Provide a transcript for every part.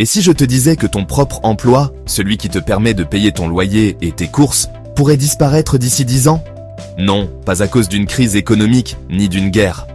Et si je te disais que ton propre emploi, celui qui te permet de payer ton loyer et tes courses, pourrait disparaître d'ici 10 ans? Non, pas à cause d'une crise économique, ni d'une guerre,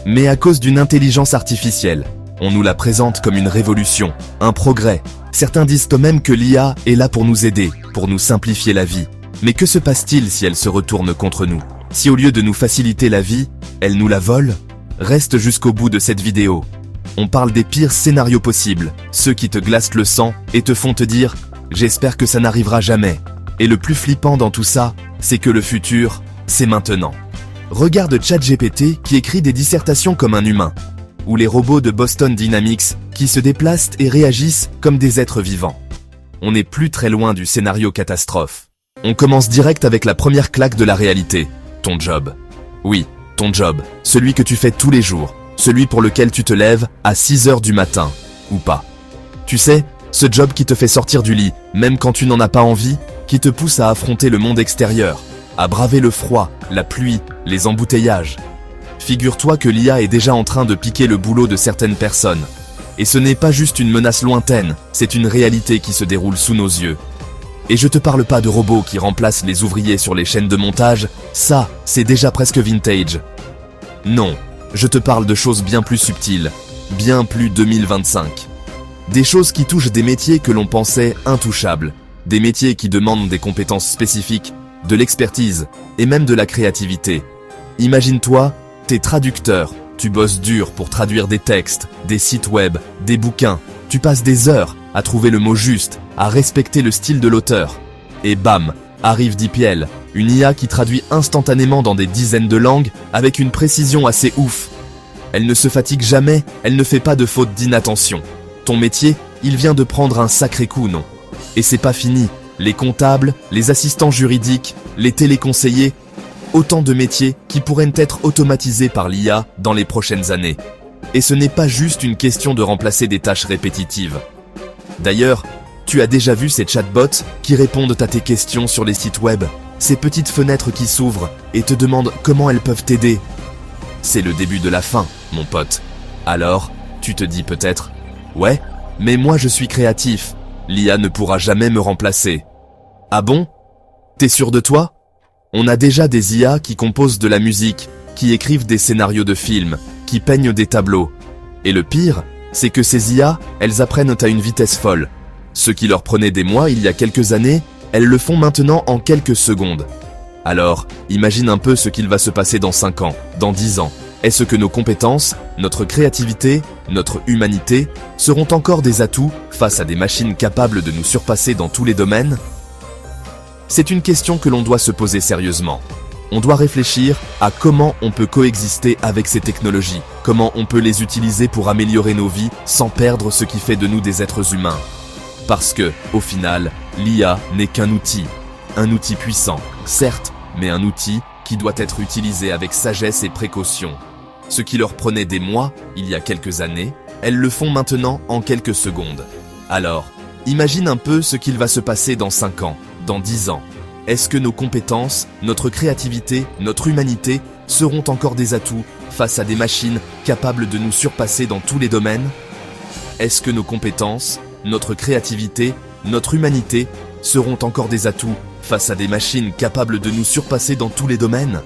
mais à cause d'une intelligence artificielle. On nous la présente comme une révolution, un progrès. Certains disent eux-mêmes que l'IA est là pour nous aider, pour nous simplifier la vie. Mais que se passe-t-il si elle se retourne contre nous? Si au lieu de nous faciliter la vie, elle nous la vole? Reste jusqu'au bout de cette vidéo. On parle des pires scénarios possibles, ceux qui te glacent le sang et te font te dire « j'espère que ça n'arrivera jamais ». Et le plus flippant dans tout ça, c'est que le futur, c'est maintenant. Regarde ChatGPT qui écrit des dissertations comme un humain, ou les robots de Boston Dynamics qui se déplacent et réagissent comme des êtres vivants. On n'est plus très loin du scénario catastrophe. On commence direct avec la première claque de la réalité, ton job. Oui, ton job, celui que tu fais tous les jours, celui pour lequel tu te lèves à 6 heures du matin, ou pas. Tu sais, ce job qui te fait sortir du lit, même quand tu n'en as pas envie, qui te pousse à affronter le monde extérieur, à braver le froid, la pluie, les embouteillages. Figure-toi que l'IA est déjà en train de piquer le boulot de certaines personnes. Et ce n'est pas juste une menace lointaine, c'est une réalité qui se déroule sous nos yeux. Et je te parle pas de robots qui remplacent les ouvriers sur les chaînes de montage, ça, c'est déjà presque vintage. Non, je te parle de choses bien plus subtiles, bien plus 2025. Des choses qui touchent des métiers que l'on pensait intouchables, des métiers qui demandent des compétences spécifiques, de l'expertise et même de la créativité. Imagine-toi, t'es traducteur, tu bosses dur pour traduire des textes, des sites web, des bouquins, tu passes des heures à trouver le mot juste, à respecter le style de l'auteur. Et bam, arrive DeepL, une IA qui traduit instantanément dans des dizaines de langues avec une précision assez ouf. Elle ne se fatigue jamais, elle ne fait pas de faute d'inattention. Ton métier, il vient de prendre un sacré coup, non? Et c'est pas fini, les comptables, les assistants juridiques, les téléconseillers, autant de métiers qui pourraient être automatisés par l'IA dans les prochaines années. Et ce n'est pas juste une question de remplacer des tâches répétitives. D'ailleurs, tu as déjà vu ces chatbots qui répondent à tes questions sur les sites web, ces petites fenêtres qui s'ouvrent et te demandent comment elles peuvent t'aider. C'est le début de la fin, mon pote. Alors, tu te dis peut-être, ouais, mais moi je suis créatif, l'IA ne pourra jamais me remplacer. Ah bon? T'es sûr de toi? On a déjà des IA qui composent de la musique, qui écrivent des scénarios de films, qui peignent des tableaux. Et le pire, c'est que ces IA, elles apprennent à une vitesse folle. Ce qui leur prenait des mois il y a quelques années, elles le font maintenant en quelques secondes. Alors, imagine un peu ce qu'il va se passer dans 5 ans, dans 10 ans. Est-ce que nos compétences, notre créativité, notre humanité seront encore des atouts face à des machines capables de nous surpasser dans tous les domaines? C'est une question que l'on doit se poser sérieusement. On doit réfléchir à comment on peut coexister avec ces technologies, comment on peut les utiliser pour améliorer nos vies sans perdre ce qui fait de nous des êtres humains. Parce que, au final, l'IA n'est qu'un outil puissant, certes, mais un outil qui doit être utilisé avec sagesse et précaution. Ce qui leur prenait des mois, il y a quelques années, elles le font maintenant en quelques secondes. Alors, imagine un peu ce qu'il va se passer dans 5 ans, dans 10 ans. Est-ce que nos compétences, notre créativité, notre humanité seront encore des atouts face à des machines capables de nous surpasser dans tous les domaines? Est-ce que nos compétences, notre créativité, notre humanité seront encore des atouts face à des machines capables de nous surpasser dans tous les domaines?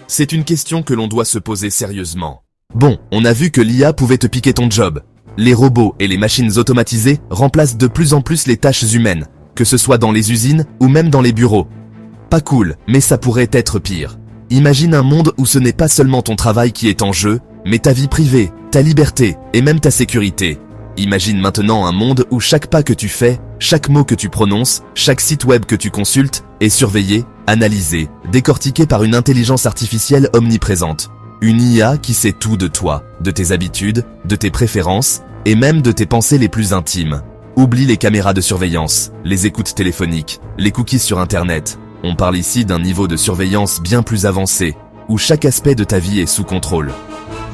C'est une question que l'on doit se poser sérieusement. Bon, on a vu que l'IA pouvait te piquer ton job. Les robots et les machines automatisées remplacent de plus en plus les tâches humaines, que ce soit dans les usines ou même dans les bureaux. Pas cool, mais ça pourrait être pire. Imagine un monde où ce n'est pas seulement ton travail qui est en jeu, mais ta vie privée, ta liberté et même ta sécurité. Imagine maintenant un monde où chaque pas que tu fais, chaque mot que tu prononces, chaque site web que tu consultes est surveillé, analysé, décortiqué par une intelligence artificielle omniprésente. Une IA qui sait tout de toi, de tes habitudes, de tes préférences et même de tes pensées les plus intimes. Oublie les caméras de surveillance, les écoutes téléphoniques, les cookies sur Internet. On parle ici d'un niveau de surveillance bien plus avancé, où chaque aspect de ta vie est sous contrôle.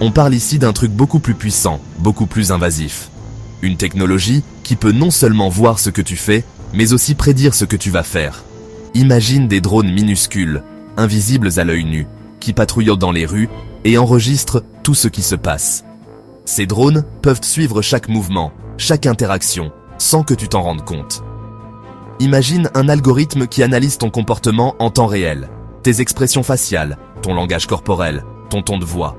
On parle ici d'un truc beaucoup plus puissant, beaucoup plus invasif. Une technologie qui peut non seulement voir ce que tu fais, mais aussi prédire ce que tu vas faire. Imagine des drones minuscules, invisibles à l'œil nu, qui patrouillent dans les rues et enregistrent tout ce qui se passe. Ces drones peuvent suivre chaque mouvement, chaque interaction, sans que tu t'en rendes compte. Imagine un algorithme qui analyse ton comportement en temps réel, tes expressions faciales, ton langage corporel, ton ton de voix.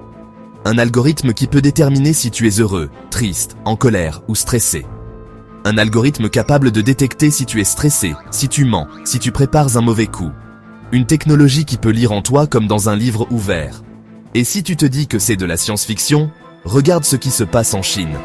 Un algorithme qui peut déterminer si tu es heureux, triste, en colère ou stressé. Un algorithme capable de détecter si tu es stressé, si tu mens, si tu prépares un mauvais coup. Une technologie qui peut lire en toi comme dans un livre ouvert. Et si tu te dis que c'est de la science-fiction, regarde ce qui se passe en Chine.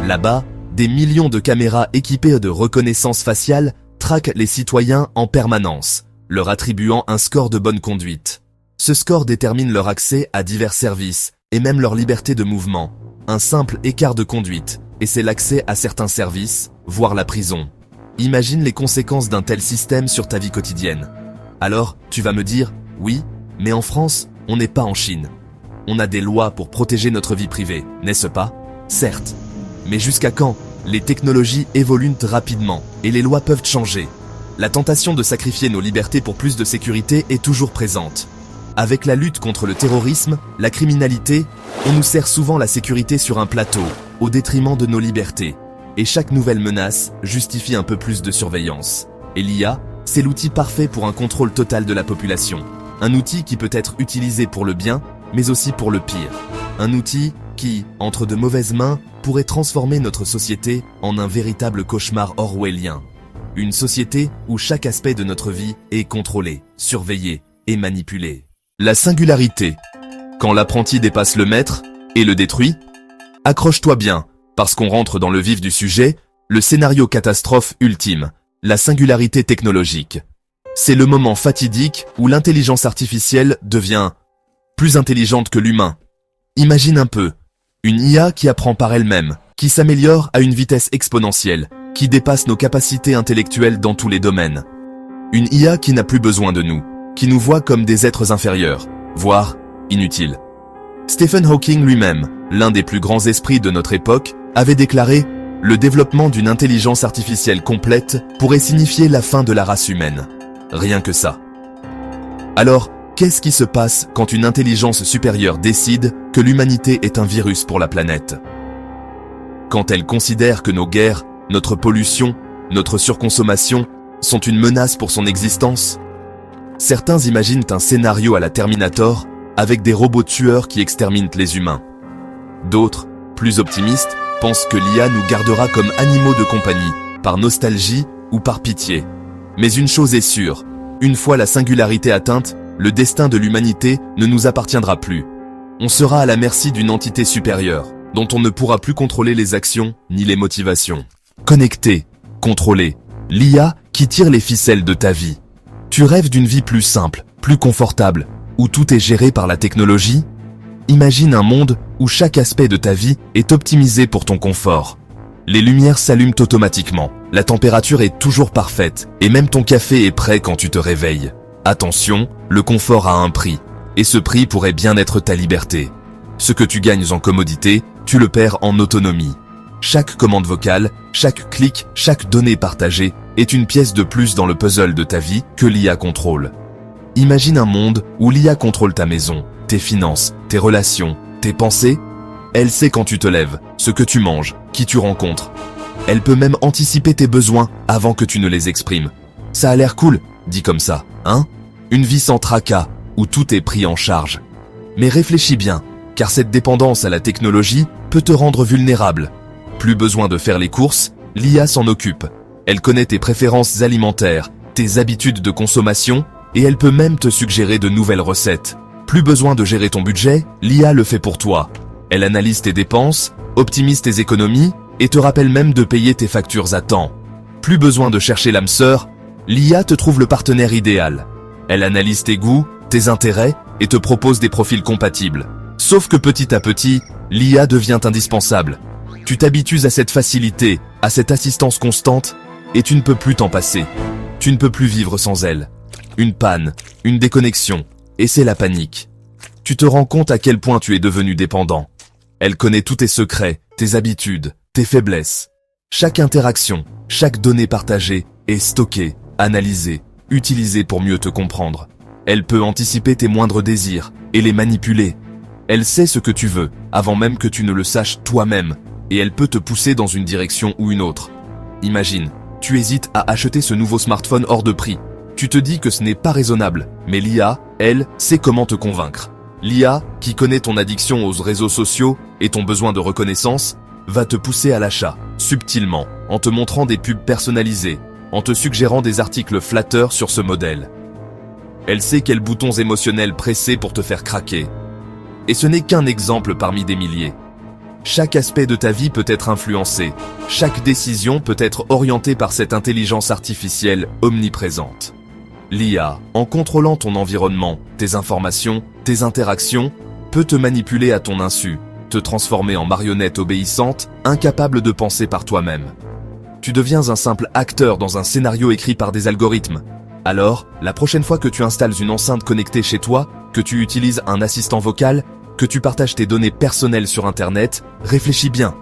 Là-bas, des millions de caméras équipées de reconnaissance faciale traquent les citoyens en permanence, leur attribuant un score de bonne conduite. Ce score détermine leur accès à divers services et même leur liberté de mouvement. Un simple écart de conduite, et c'est l'accès à certains services, voire la prison. Imagine les conséquences d'un tel système sur ta vie quotidienne. Alors, tu vas me dire, oui, mais en France, on n'est pas en Chine. On a des lois pour protéger notre vie privée, n'est-ce pas? Certes. Mais jusqu'à quand? Les technologies évoluent rapidement, et les lois peuvent changer. La tentation de sacrifier nos libertés pour plus de sécurité est toujours présente. Avec la lutte contre le terrorisme, la criminalité, on nous sert souvent la sécurité sur un plateau, au détriment de nos libertés. Et chaque nouvelle menace justifie un peu plus de surveillance. Et l'IA, c'est l'outil parfait pour un contrôle total de la population. Un outil qui peut être utilisé pour le bien, mais aussi pour le pire. Un outil qui, entre de mauvaises mains, pourrait transformer notre société en un véritable cauchemar orwellien. Une société où chaque aspect de notre vie est contrôlé, surveillé et manipulé. La singularité. Quand l'apprenti dépasse le maître et le détruit, accroche-toi bien, parce qu'on rentre dans le vif du sujet, le scénario catastrophe ultime, la singularité technologique. C'est le moment fatidique où l'intelligence artificielle devient plus intelligente que l'humain. Imagine un peu, une IA qui apprend par elle-même, qui s'améliore à une vitesse exponentielle, qui dépasse nos capacités intellectuelles dans tous les domaines. Une IA qui n'a plus besoin de nous, qui nous voit comme des êtres inférieurs, voire inutiles. Stephen Hawking lui-même, l'un des plus grands esprits de notre époque, avait déclaré « Le développement d'une intelligence artificielle complète pourrait signifier la fin de la race humaine. » Rien que ça. Alors, qu'est-ce qui se passe quand une intelligence supérieure décide que l'humanité est un virus pour la planète? Quand elle considère que nos guerres, notre pollution, notre surconsommation sont une menace pour son existence? Certains imaginent un scénario à la Terminator avec des robots tueurs qui exterminent les humains. D'autres, plus optimistes, pensent que l'IA nous gardera comme animaux de compagnie, par nostalgie ou par pitié. Mais une chose est sûre, une fois la singularité atteinte, le destin de l'humanité ne nous appartiendra plus. On sera à la merci d'une entité supérieure, dont on ne pourra plus contrôler les actions ni les motivations. Connecter, contrôler, l'IA qui tire les ficelles de ta vie. Tu rêves d'une vie plus simple, plus confortable, où tout est géré par la technologie? Imagine un monde où chaque aspect de ta vie est optimisé pour ton confort. Les lumières s'allument automatiquement, la température est toujours parfaite, et même ton café est prêt quand tu te réveilles. Attention, le confort a un prix, et ce prix pourrait bien être ta liberté. Ce que tu gagnes en commodité, tu le perds en autonomie. Chaque commande vocale, chaque clic, chaque donnée partagée est une pièce de plus dans le puzzle de ta vie que l'IA contrôle. Imagine un monde où l'IA contrôle ta maison, tes finances, tes relations, tes pensées. Elle sait quand tu te lèves, ce que tu manges, qui tu rencontres. Elle peut même anticiper tes besoins avant que tu ne les exprimes. Ça a l'air cool, dit comme ça, hein? Une vie sans tracas, où tout est pris en charge. Mais réfléchis bien, car cette dépendance à la technologie peut te rendre vulnérable. Plus besoin de faire les courses, l'IA s'en occupe. Elle connaît tes préférences alimentaires, tes habitudes de consommation, et elle peut même te suggérer de nouvelles recettes. Plus besoin de gérer ton budget, l'IA le fait pour toi. Elle analyse tes dépenses, optimise tes économies, et te rappelle même de payer tes factures à temps. Plus besoin de chercher l'âme sœur, l'IA te trouve le partenaire idéal. Elle analyse tes goûts, tes intérêts, et te propose des profils compatibles. Sauf que petit à petit, l'IA devient indispensable. Tu t'habitues à cette facilité, à cette assistance constante, et tu ne peux plus t'en passer. Tu ne peux plus vivre sans elle. Une panne, une déconnexion, et c'est la panique. Tu te rends compte à quel point tu es devenu dépendant. Elle connaît tous tes secrets, tes habitudes, tes faiblesses. Chaque interaction, chaque donnée partagée est stockée, analysée, utilisée pour mieux te comprendre. Elle peut anticiper tes moindres désirs et les manipuler. Elle sait ce que tu veux, avant même que tu ne le saches toi-même, et elle peut te pousser dans une direction ou une autre. Imagine, tu hésites à acheter ce nouveau smartphone hors de prix. Tu te dis que ce n'est pas raisonnable, mais l'IA, elle, sait comment te convaincre. L'IA, qui connaît ton addiction aux réseaux sociaux et ton besoin de reconnaissance, va te pousser à l'achat, subtilement, en te montrant des pubs personnalisées, en te suggérant des articles flatteurs sur ce modèle. Elle sait quels boutons émotionnels presser pour te faire craquer. Et ce n'est qu'un exemple parmi des milliers. Chaque aspect de ta vie peut être influencé, chaque décision peut être orientée par cette intelligence artificielle omniprésente. L'IA, en contrôlant ton environnement, tes informations, tes interactions, peut te manipuler à ton insu, te transformer en marionnette obéissante, incapable de penser par toi-même. Tu deviens un simple acteur dans un scénario écrit par des algorithmes. Alors, la prochaine fois que tu installes une enceinte connectée chez toi, que tu utilises un assistant vocal, que tu partages tes données personnelles sur Internet, réfléchis bien,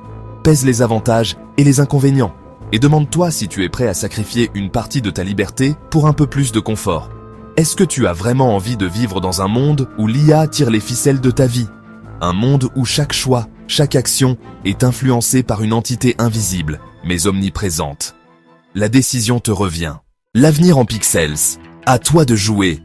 pèse les avantages et les inconvénients, et demande-toi si tu es prêt à sacrifier une partie de ta liberté pour un peu plus de confort. Est-ce que tu as vraiment envie de vivre dans un monde où l'IA tire les ficelles de ta vie? Un monde où chaque choix, chaque action est influencée par une entité invisible, mais omniprésente. La décision te revient. L'avenir en pixels. À toi de jouer.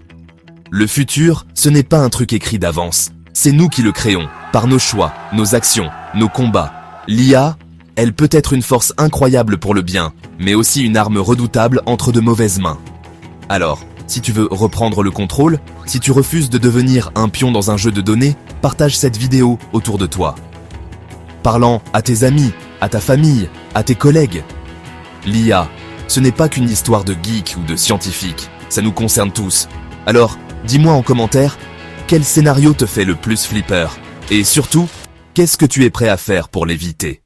Le futur, ce n'est pas un truc écrit d'avance. C'est nous qui le créons, par nos choix, nos actions, nos combats. L'IA, elle peut être une force incroyable pour le bien, mais aussi une arme redoutable entre de mauvaises mains. Alors, si tu veux reprendre le contrôle, si tu refuses de devenir un pion dans un jeu de données, partage cette vidéo autour de toi. Parlant à tes amis, à ta famille, à tes collègues. L'IA, ce n'est pas qu'une histoire de geek ou de scientifique, ça nous concerne tous. Alors, dis-moi en commentaire, quel scénario te fait le plus flipper? Et surtout, qu'est-ce que tu es prêt à faire pour l'éviter?